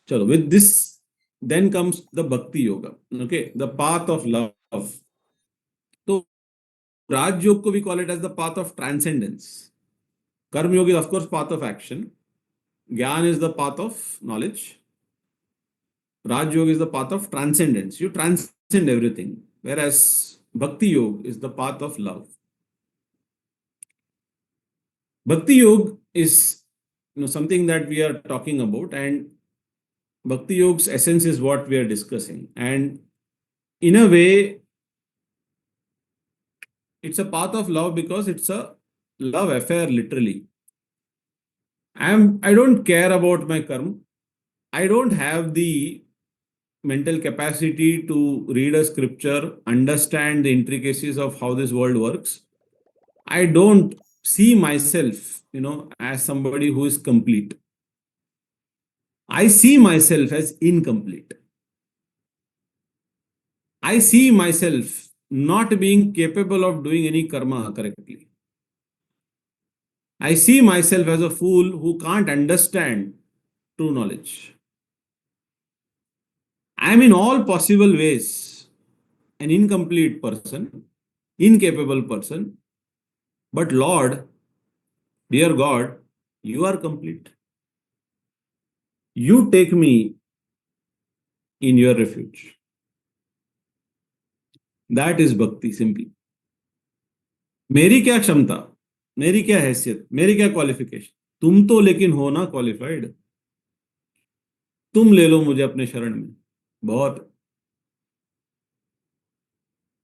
Chalo, with this, then comes the Bhakti Yoga. Okay, the path of love. So, Raj Yoga, we call it as the path of transcendence. Karma Yoga is, of course, path of action. Gyan is the path of knowledge. Raj Yoga is the path of transcendence. You transcend everything. Whereas Bhakti Yoga is the path of love. Bhakti Yoga is something that we are talking about, and Bhakti Yoga's essence is what we are discussing. And in a way, it's a path of love because it's a love affair, literally. I don't care about my karma. I don't have the mental capacity to read a scripture, understand the intricacies of how this world works. I don't see myself, as somebody who is complete. I see myself as incomplete. I see myself not being capable of doing any karma correctly. I see myself as a fool who can't understand true knowledge. I am in all possible ways an incomplete person, incapable person. But Lord, dear God, you are complete. You take me in your refuge. That is bhakti simply. मेरी क्या क्षमता, मेरी क्या हैसियत, मेरी क्या qualification, तुम तो लेकिन हो ना क्वालिफाइड. तुम ले लो मुझे अपने शरण में. बहुत.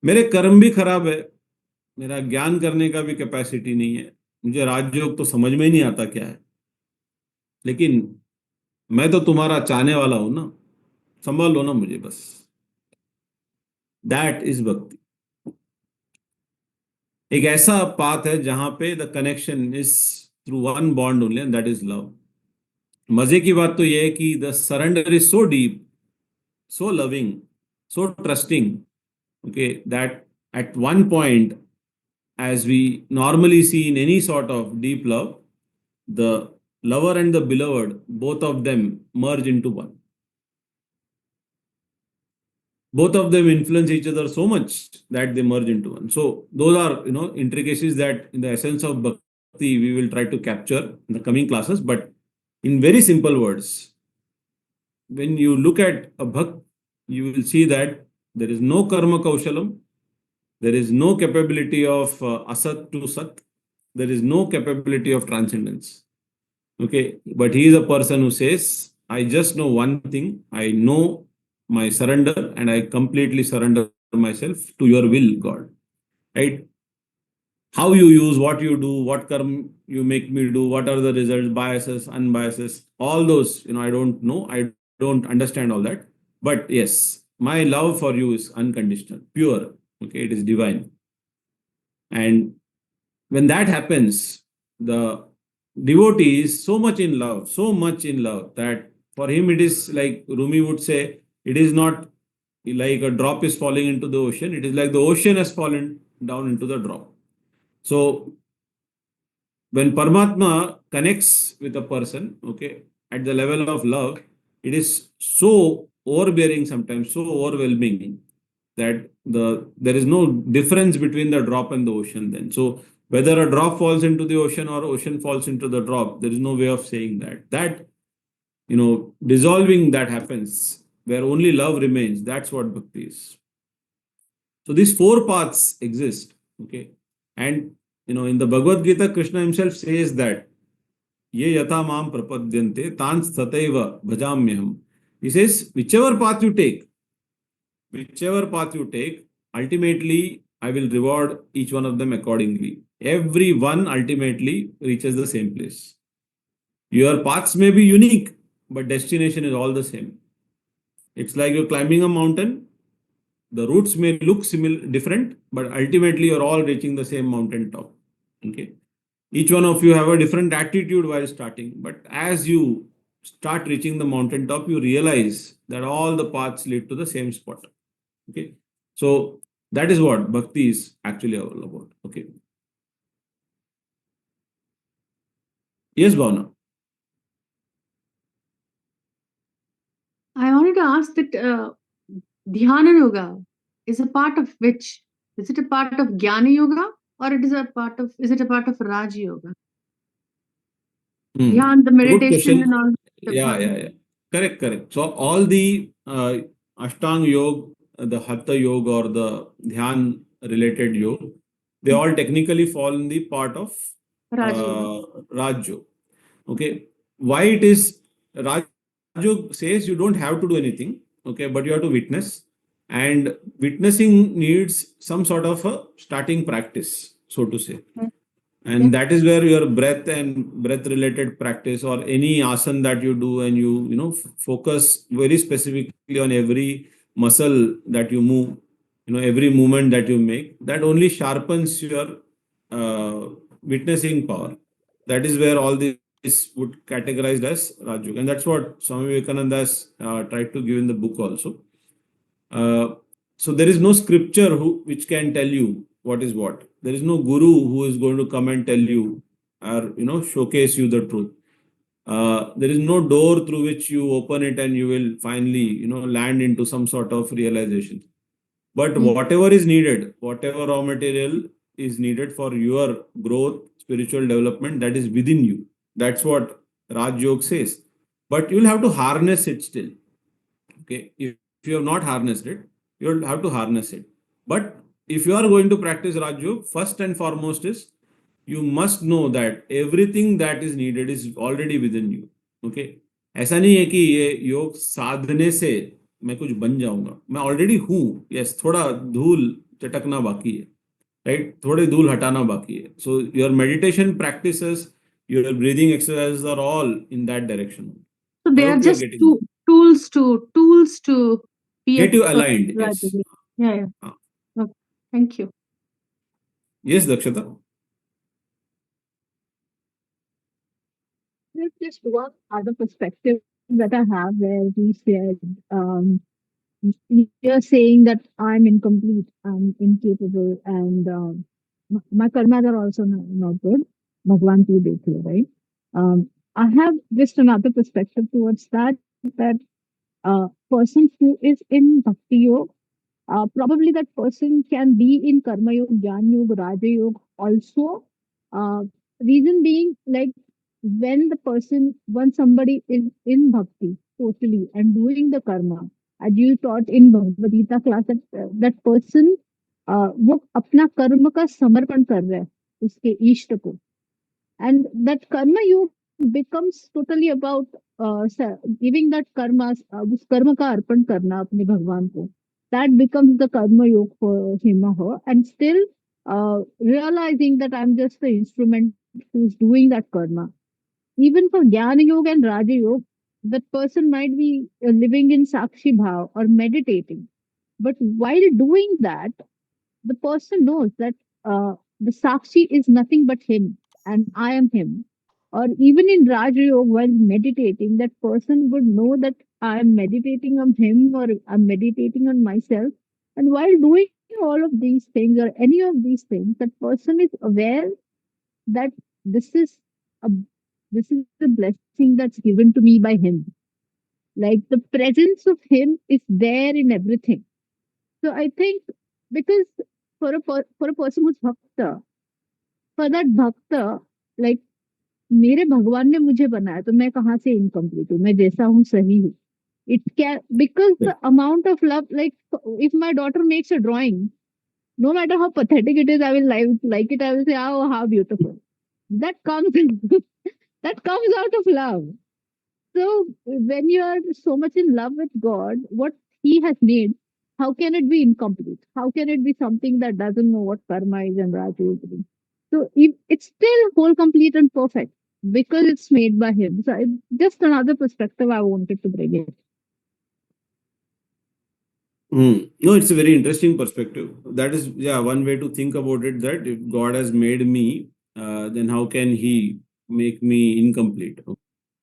मेरे कर्म भी खराब है, मेरा ज्ञान करने का भी कैपेसिटी नहीं है, मुझे राजयोग तो समझ में ही नहीं आता क्या है, लेकिन मैं तो तुम्हारा चाहने वाला हूं ना, संभाल लो ना मुझे बस. दैट इज भक्ति. एक ऐसा पाथ है जहां पे the connection is through one bond only, and that is love. मजे की बात तो यह है कि the surrender is so deep, so loving, so trusting, okay, that at one point, as we normally see in any sort of deep love, the lover and the beloved, both of them merge into one. Both of them influence each other so much that they merge into one. So those are, intricacies that in the essence of bhakti we will try to capture in the coming classes. But in very simple words, when you look at a bhakt, you will see that there is no karma kaushalam, there is no capability of asat to sat, there is no capability of transcendence. Okay, but he is a person who says, I just know one thing, I know my surrender, and I completely surrender myself to your will, God. Right? How you use, what you do, what karma you make me do, what are the results, biases, unbiases, all those, I don't know, I don't understand all that. But yes, my love for you is unconditional, pure. Okay, it is divine. And when that happens, the devotee is so much in love, that for him it is like Rumi would say, it is not like a drop is falling into the ocean, it is like the ocean has fallen down into the drop. So when Paramatma connects with a person, okay, at the level of love, it is so overbearing sometimes, so overwhelming that there is no difference between the drop and the ocean then. So whether a drop falls into the ocean or ocean falls into the drop, there is no way of saying that. That, dissolving that happens, where only love remains, that's what bhakti is. So these four paths exist, okay? And, in the Bhagavad Gita, Krishna himself says that, ye yata mam prapadyante, tan tataiva bhajamyaham. He says, whichever path you take, ultimately, I will reward each one of them accordingly. Every one ultimately reaches the same place. Your paths may be unique, but destination is all the same. It's like you're climbing a mountain. The routes may look similar, different, but ultimately you're all reaching the same mountain top. Okay. Each one of you have a different attitude while starting, but as you start reaching the mountain top, you realize that all the paths lead to the same spot. Okay. So that is what bhakti is actually all about. Okay. Yes, Bhavna. wanted to ask that Dhyana Yoga is a part of which? Is it a part of Jnana Yoga or is it a part of Raj Yoga? Dhyan, the It's a good meditation and question. all the Yeah. Correct. So all the Ashtang Yoga, the Hatha Yoga or the Dhyan related yoga, they all technically fall in the part of Raj Yoga. Raj Yoga. Okay. Why it is Raj Yoga says you don't have to do anything, okay, but you have to witness. And witnessing needs some sort of a starting practice, so to say. Yeah. And that is where your breath and breath related practice or any asana that you do and you focus very specifically on every muscle that you move, every movement that you make, that only sharpens your uh, witnessing power. That is where all this would categorized as Rajyoga. And that's what Swami Vivekananda has tried to give in the book also. uh, so there is no scripture which can tell you what is what. There is no guru who is going to come and tell you or showcase you the truth. There is no door through which you open it and you will finally land into some sort of realization. But whatever is needed, whatever raw material is needed for your growth, spiritual development, that is within you. That's what Raj Yoga says. But you'll have to harness it still. Okay, if you have not harnessed it, you'll have to harness it. But if you are going to practice Raj Yoga, first and foremost is you must know that everything that is needed is already within you. Okay, ऐसा नहीं है कि ये योग साधने से मैं कुछ बन जाऊंगा. मैं ऑलरेडी हूँ. यस, थोड़ा धूल चटकना बाकी है, राइट, थोड़े धूल हटाना बाकी है. So your meditation practices, your breathing exercises are all in that direction. So I they are hope you are just getting tools to be get a you aligned. Raj Yes. Yoga. Yeah. Ah. Okay. Thank you. Yes, Dakshata. There's just one other perspective that I have where we said, you're saying that I'm incomplete, I'm incapable, and my karmas are also not good. Bhagwan ki dekhiye, right? I have just another perspective towards that person who is in bhakti yoga, probably that person can be in karma yoga, jnana yoga, raja yoga also. Uh, Reason being, like when somebody is in bhakti totally and doing the karma, as you taught in Bhagavad Gita class, that person वो अपना कर्म का समर्पण कर रहा है उसके इष्ट को, and that karma you becomes totally about giving that karma, उस कर्म का अर्पण करना अपने भगवान को. That becomes the karma yoga for him or her, and still realizing that I'm just the instrument who's doing that karma. Even for Jnana Yoga and Raja Yoga, that person might be living in Sakshi Bhav or meditating. But while doing that, the person knows that the Sakshi is nothing but him and I am him. Or even in Raja Yoga, while meditating, that person would know that I am meditating on him or I'm meditating on myself. And while doing all of these things or any of these things, that person is aware that this is a this is a blessing that's given to me by him. Like the presence of him is there in everything. So I think because for a person who's bhakta, for that bhakta, like मेरे भगवान ने मुझे बनाया तो मैं कहाँ से incomplete हूँ, मैं जैसा हूँ सही हूँ. It can, because the amount of love, like if my daughter makes a drawing, no matter how pathetic it is, I will like it. I will say, oh, how beautiful. That comes that comes out of love. So when you are so much in love with God, what He has made, how can it be incomplete? How can it be something that doesn't know what karma is and raja is doing? So it's still whole, complete, and perfect because it's made by Him. So just another perspective I wanted to bring in. No, it's a very interesting perspective. That is, one way to think about it, that if God has made me, then how can He make me incomplete?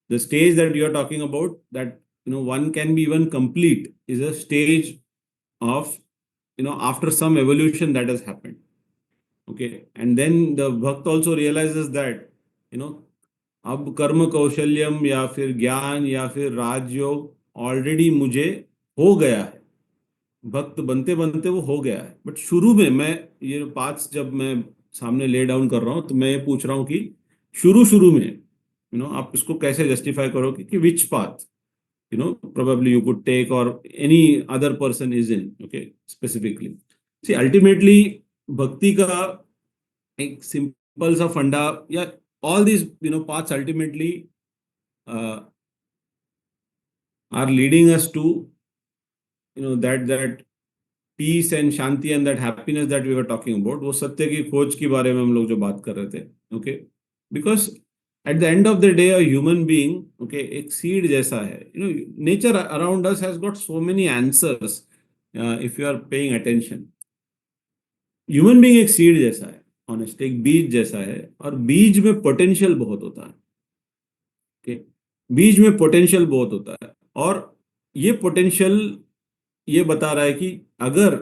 The stage that you are talking about, that one can be even complete, is a stage of after some evolution that has happened. Okay, and then the bhakt also realizes that अब कर्म कौशल्यम या फिर ज्ञान या फिर राजयोग, already मुझे हो गया है, भक्त बनते बनते वो हो गया है। बट शुरू में मैं ये पाथ्स जब मैं सामने ले डाउन कर रहा हूँ, तो मैं ये पूछ रहा हूँ कि शुरू शुरू में आप इसको कैसे जस्टिफाई करोगे कि विच path probably you could take or any other person is in, okay, specifically. See, ultimately, bhakti का एक simple सा फंडा या all these paths ultimately uh, are leading us to that peace and shanti and that happiness that we were talking about. वो सत्य की खोज के बारे में हम लोग जो बात कर रहे थे, okay, because at the end of the day a human being, okay, एक seed जैसा है, nature around us has got so many answers if you are paying attention. Human being एक seed जैसा है, honest, एक बीज जैसा है, और बीज में potential बहुत होता है, okay, बीज में potential बहुत होता है, और ये potential ये बता रहा है कि अगर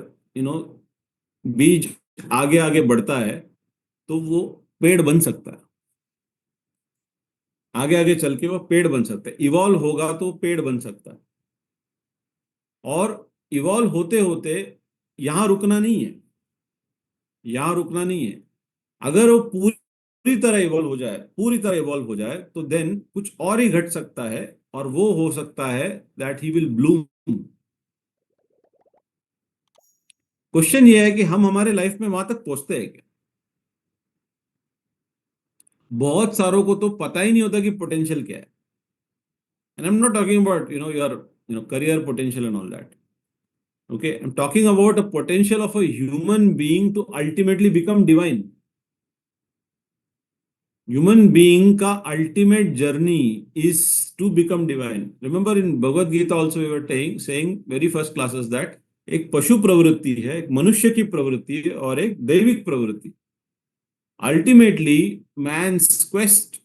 बीज आगे आगे बढ़ता है तो वो पेड़ बन सकता है, आगे आगे चल के वो पेड़ बन सकता है, इवॉल्व होगा तो पेड़ बन सकता है। और इवॉल्व होते होते यहां रुकना नहीं है, यहां रुकना नहीं है। अगर वो पूरी तरह इवॉल्व हो जाए, पूरी तरह इवॉल्व हो जाए, तो देन कुछ और ही घट सकता है, और वो हो सकता है that he will Bloom. Question ये है कि हम हमारे लाइफ में वहां तक पहुंचते हैं क्या? बहुत सारों को तो पता ही नहीं होता कि पोटेंशियल क्या है। And I am not talking about your career potential and all that. Okay, I'm talking about a potential of a human being to ultimately become divine. Human being का ultimate journey is to become divine. Remember in Bhagavad Gita also we were saying very first classes that एक पशु प्रवृत्ति है, एक मनुष्य की प्रवृत्ति है, और एक दैविक प्रवृत्ति। Ultimately, man's quest,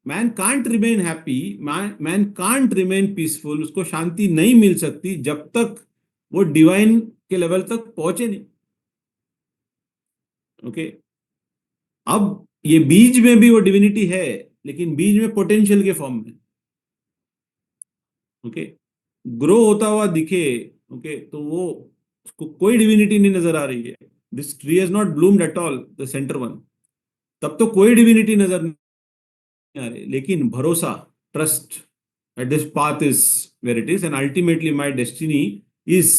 man can't remain happy, man can't remain peaceful, उसको शांति नहीं मिल सकती जब तक वो डिवाइन के लेवल तक पहुंचे नहीं। ओके, अब ये बीज में भी वो डिविनिटी है, लेकिन बीज में पोटेंशियल के फॉर्म में, ओके, ग्रो होता हुआ दिखे, ओके, तो वो उसको कोई डिविनिटी नहीं नजर आ रही है। This tree has not bloomed at all, the centre one, तब तो कोई डिविनिटी नजर नहीं आ रही, लेकिन भरोसा, trust that this path is where it is, and ultimately my destiny is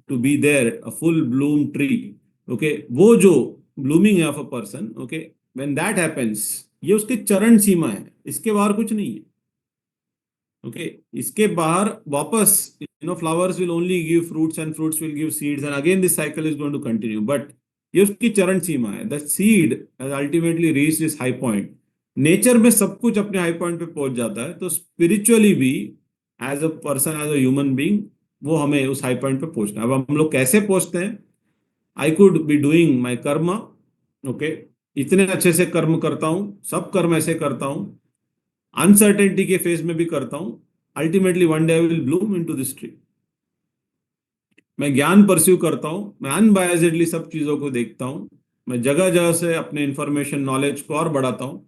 to be there, a full bloom tree. Okay, वो जो blooming है of a person, okay, when that happens, ये उसके चरण सीमा है, इसके बाहर कुछ नहीं है। Okay, इसके बाहर वापस flowers will only give fruits and fruits will give seeds, and again this cycle is going to continue, but ये उसकी चरण सीमा है। The seed has ultimately reached its high point. Nature में सब कुछ अपने हाई पॉइंट पे पहुंच जाता है, तो स्पिरिचुअली भी as a person, as a human being, वो हमें उस हाई पॉइंट पे पहुंचना है। अब हम लोग कैसे पहुंचते हैं? I could be doing my कर्म, ओके, इतने अच्छे से कर्म करता हूं, सब कर्म ऐसे करता हूं, अनसर्टेनिटी के फेज में भी करता हूं, ultimately one day I will Bloom into this tree. मैं ज्ञान परस्यू करता हूं, मैं अनबायस्डली सब चीजों को देखता हूं, मैं जगह जगह से अपने इंफॉर्मेशन, नॉलेज को और बढ़ाता हूं।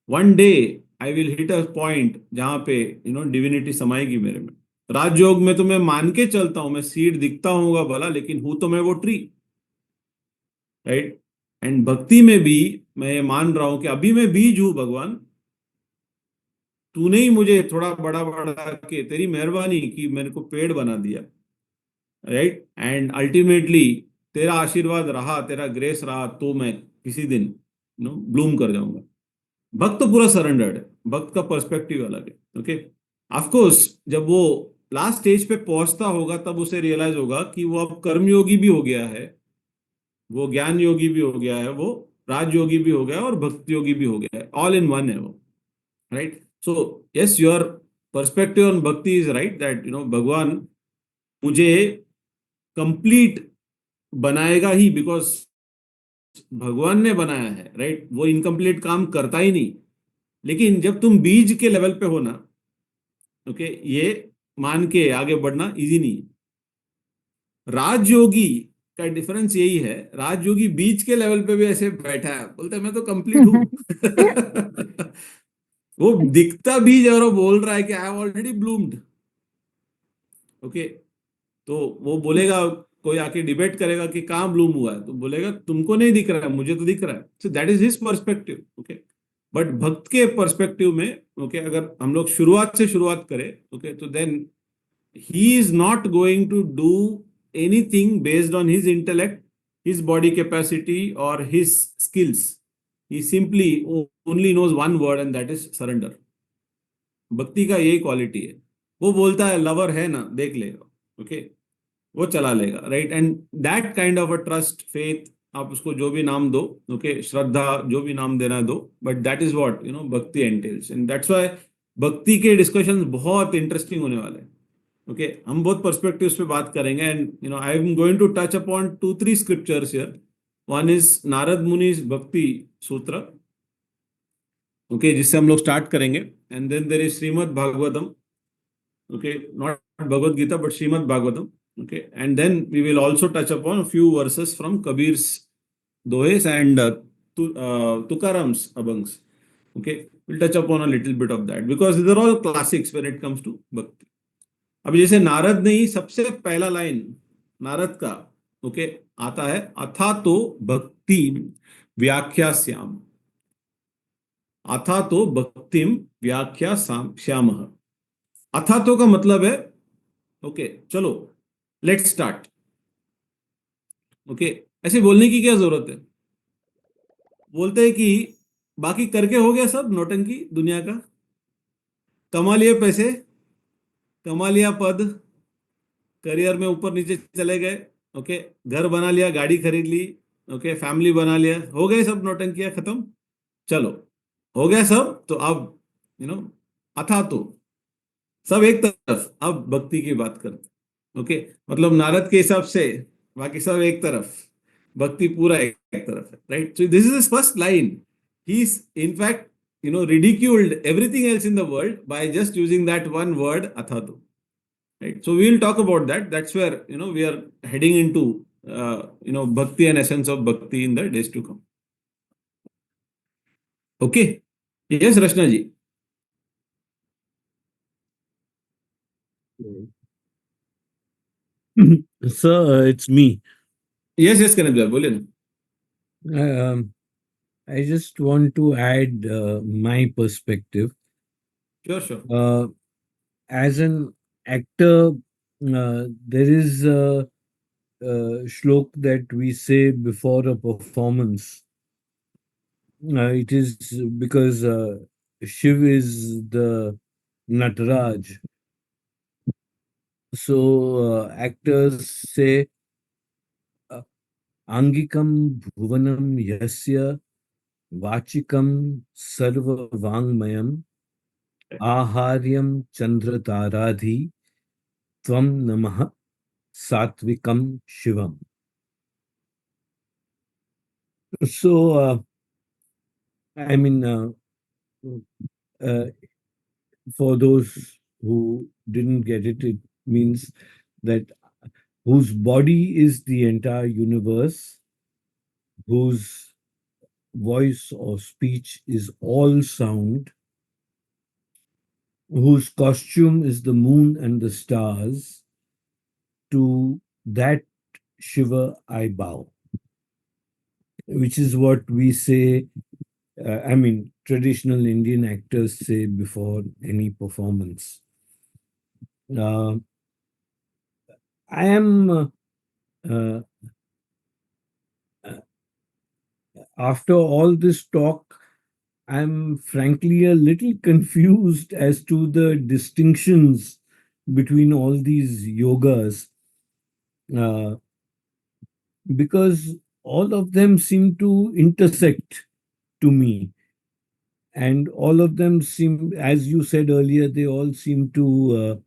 One day I will hit a point जहां पे डिविनिटी समाएगी मेरे में। राजयोग में तो मैं मान के चलता हूं, मैं सीड दिखता होगा भला, लेकिन हूं तो मैं वो ट्री, राइट। एंड भक्ति में भी मैं ये मान रहा हूं कि अभी मैं बीज हूं भगवान, तूने ही मुझे थोड़ा बड़ा बड़ा के, तेरी मेहरबानी की मेरे को पेड़ बना दिया, राइट। एंड अल्टीमेटली तेरा आशीर्वाद रहा, तेरा ग्रेस रहा, तो मैं किसी दिन ब्लूम कर जाऊंगा। भक्त तो पूरा सरेंडर्ड है, भक्त का पर्सपेक्टिव अलग है। ओके, ऑफ कोर्स जब वो लास्ट स्टेज पे पहुंचता होगा तब उसे रियलाइज होगा कि वो अब कर्मयोगी भी हो गया है, वो ज्ञान योगी भी हो गया है, वो राजयोगी भी हो गया है, और भक्ति योगी भी हो गया है, ऑल इन वन है वो, right. So yes, your perspective on भक्ति इज राइट, दैट भगवान मुझे कंप्लीट बनाएगा ही, बिकॉज भगवान ने बनाया है, राइट। वो इनकम्प्लीट काम करता ही नहीं। लेकिन जब तुम बीज के लेवल पे हो ना, ओके, ये मान के आगे बढ़ना इजी नहीं है। राजयोगी का डिफरेंस यही है, राजयोगी बीज के लेवल पे भी ऐसे बैठा है, बोलते मैं तो कंप्लीट हूं। वो दिखता बीज और वो बोल रहा है कि I have already bloomed, okay, तो वो बोलेगा, कोई आके डिबेट करेगा कि कहाँ ब्लूम हुआ है, तो बोलेगा तुमको नहीं दिख रहा है, मुझे तो दिख रहा है. So that is his perspective. Okay, but भक्त के पर्सपेक्टिव में, ओके, अगर हम लोग शुरुआत से शुरुआत करें, ओके, तो then he is not going to do anything based on his intellect, his body capacity, or his skills. He simply only knows one word, and that is surrender. भक्ति का यही क्वालिटी है. वो बोलता है लवर है ना, देख लेगा. ओके, वो चला लेगा. Right, and that kind of a trust, faith, आप उसको जो भी नाम दो, ओके, श्रद्धा, जो भी नाम देना दो, बट दैट इज व्हाट भक्ति एंटेल्स. एंड दैट्स व्हाई भक्ति के डिस्कशंस बहुत इंटरेस्टिंग होने वाले हैं. ओके, हम बहुत पर्सपेक्टिव्स पे बात करेंगे. And I am going to touch upon 2-3 scriptures here. One is Narad मुनि's भक्ति सूत्र, ओके, जिससे हम लोग स्टार्ट करेंगे. And then there is Srimad Bhagavatam, okay, not Bhagavad Gita but Srimad Bhagavatam. Okay, and then we will also touch upon a few verses from Kabir's Dohes and Tukaram's Abhangs. Okay, we'll touch upon a little bit of that because these are all classics when it comes to bhakti. अब जैसे नारद ने ही सबसे पहला line Narad का, okay, आता है, अथा तो भक्ति व्याख्यास्याम. अथा तो भक्तिम व्याख्यास्यामः. अथा तो का मतलब है, ओके, चलो लेट्स स्टार्ट. ओके, ऐसे बोलने की क्या जरूरत है. बोलते हैं कि बाकी करके हो गया सब नौटंकी दुनिया का. कमा लिए पैसे, कमा लिया पद, करियर में ऊपर नीचे चले गए. ओके, घर बना लिया, गाड़ी खरीद ली, ओके, फैमिली बना लिया, हो गए सब नौटंकियां खत्म. चलो, हो गया सब, तो अब अथा तो सब एक तरफ, अब भक्ति की बात करते. ओके, मतलब नारद के हिसाब से बाकी सब एक तरफ, भक्ति पूरा एक तरफ है. Right, so this is his first line. He is in fact ridiculed everything else in the world by just using that one word athatu. Right, so we will talk about that. That's where we are heading into bhakti and essence of bhakti in the days to come. Okay, yes, Rashna ji. Sir, it's me. Yes, Kanab ji, बोलिए ना. I just want to add my perspective. Sure. As an actor, there is a shlok that we say before a performance. It is because Shiv is the Nataraj. So actors say, Angikam bhuvanam yasya vachikam sarva vangmayam aharyam chandra taradhi tvam namah satvikam shivam. So, I mean, for those who didn't get it, it means that whose body is the entire universe, whose voice or speech is all sound, whose costume is the moon and the stars, to that Shiva I bow. Which is what we say, traditional Indian actors say before any performance. I am, after all this talk, I'm frankly a little confused as to the distinctions between all these yogas, because all of them seem to intersect to me. And all of them seem, as you said earlier, they all seem to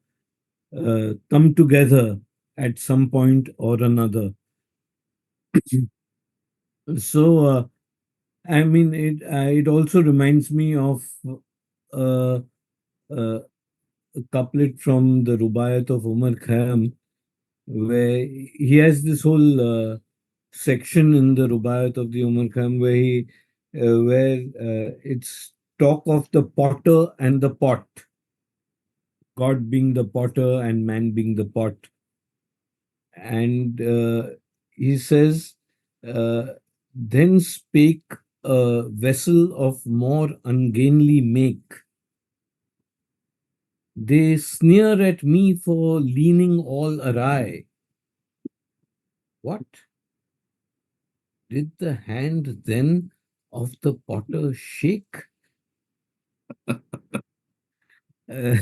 come together at some point or another. So, it also reminds me of a couplet from the Rubaiyat of Umar Khayyam, where he has this whole section in the Rubaiyat of the Umar Khayyam where it's talk of the potter and the pot. God being the potter and man being the pot. And he says, then spake a vessel of more ungainly make. They sneer at me for leaning all awry. What? Did the hand then of the potter shake? Uh,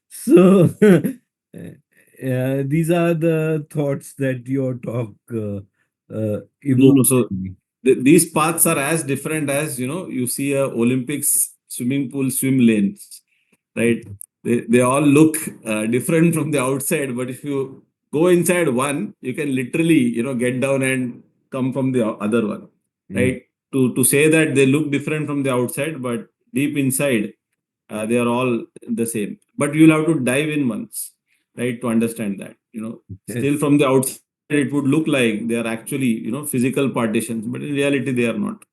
so, these are the thoughts that your talk No, evoked so in me. these paths are as different as, you see a Olympics swimming pool swim lanes, right? They all look different from the outside, but if you go inside one, you can literally, get down and come from the other one, right? To say that they look different from the outside, but deep inside, they are all the same. But you'll have to dive in once, right, to understand that. Still Yes. from the outside, it would look like they are actually, physical partitions, but in reality, they are not.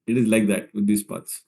It is like that with these paths.